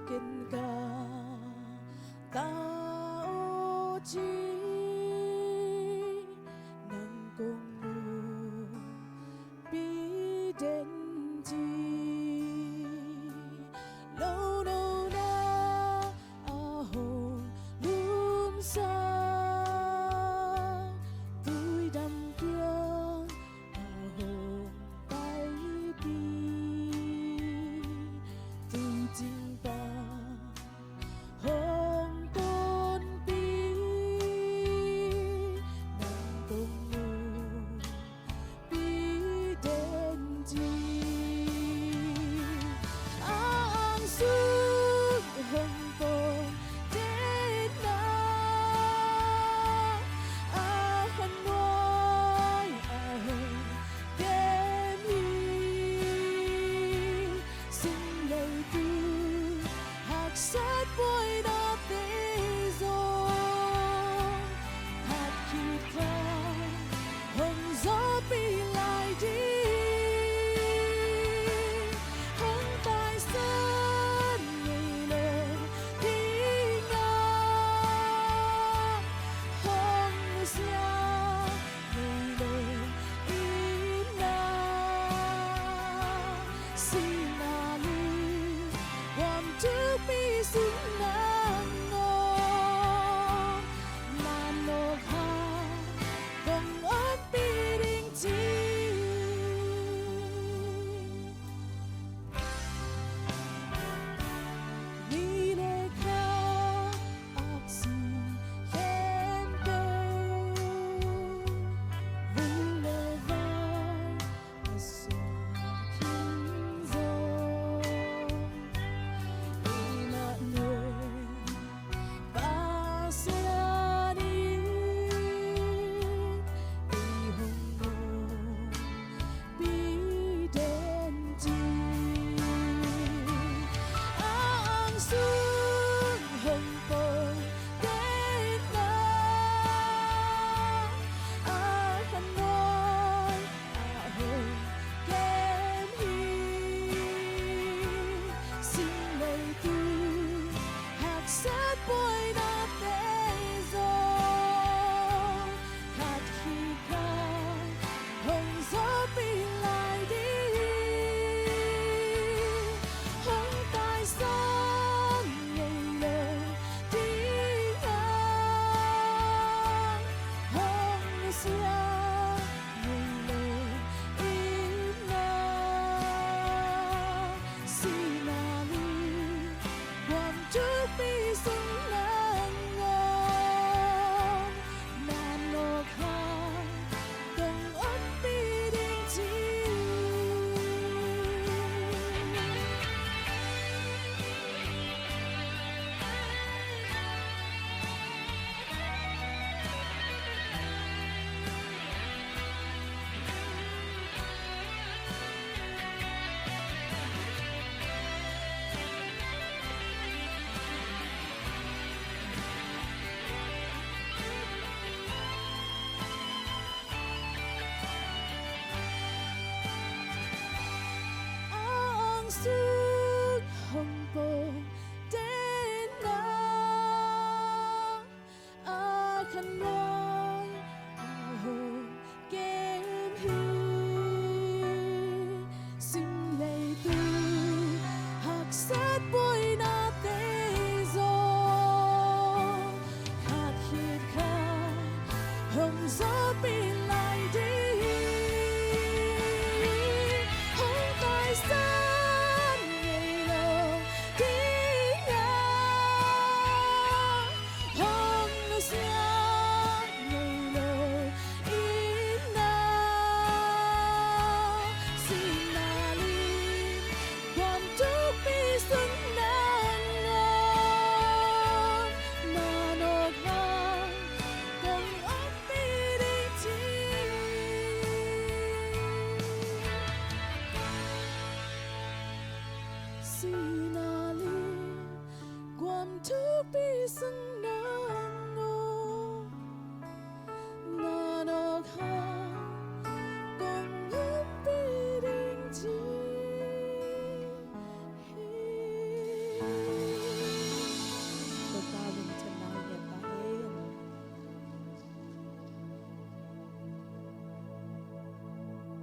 kinh ca tao chi nang cùng nu bi đến chi lâu đâu na hồng lum sa vui đầm kia hồng bay đi từ chính ta hồng tôn bi nàng cùng nu bi đến chi ang sức hồng tôn đến na hân nói hồng đến đi xin lời từ hạt sát vui đã tê rồi hạt khi khao hồng gió bị lại đi hồng tại sân ngày lên đi ngang hồng xa ngày lên đi ngang xin là đi hoàn trước bi xin ngang ngon là nộp hà đồng ớt bi đình chi đi để khao ác gì khen tê vui lệ vai sầu kinh rồi và sẽ đi hồng nô bi đến chi ang xuống hồng bông đến na hân nói hồng kém hi xin lời từ hạt sát vui đã tê rồi hạt khi khao hồng gió bị lại đi hồng tại sao ngày lên đi ngang hồng xa ngày lên im ngang xin là đi hoàn trước bi xin ngang ngon là nộp hà đồng ớt bi đình chi ang sức hồng bông đến na khăn nói hồng kém hi xin lời từ hạt sát vui đã tê rồi hạt hiệt khao hồng gió bị lại đi hồng tại sao ngày nào đi ngang hồng xa ngày nào in ngang xin là đi hoàn trước bi xin ngang ngon mà nộp hà đồng ớt bi đình chi xin là đi hoàn trước bi xin ngang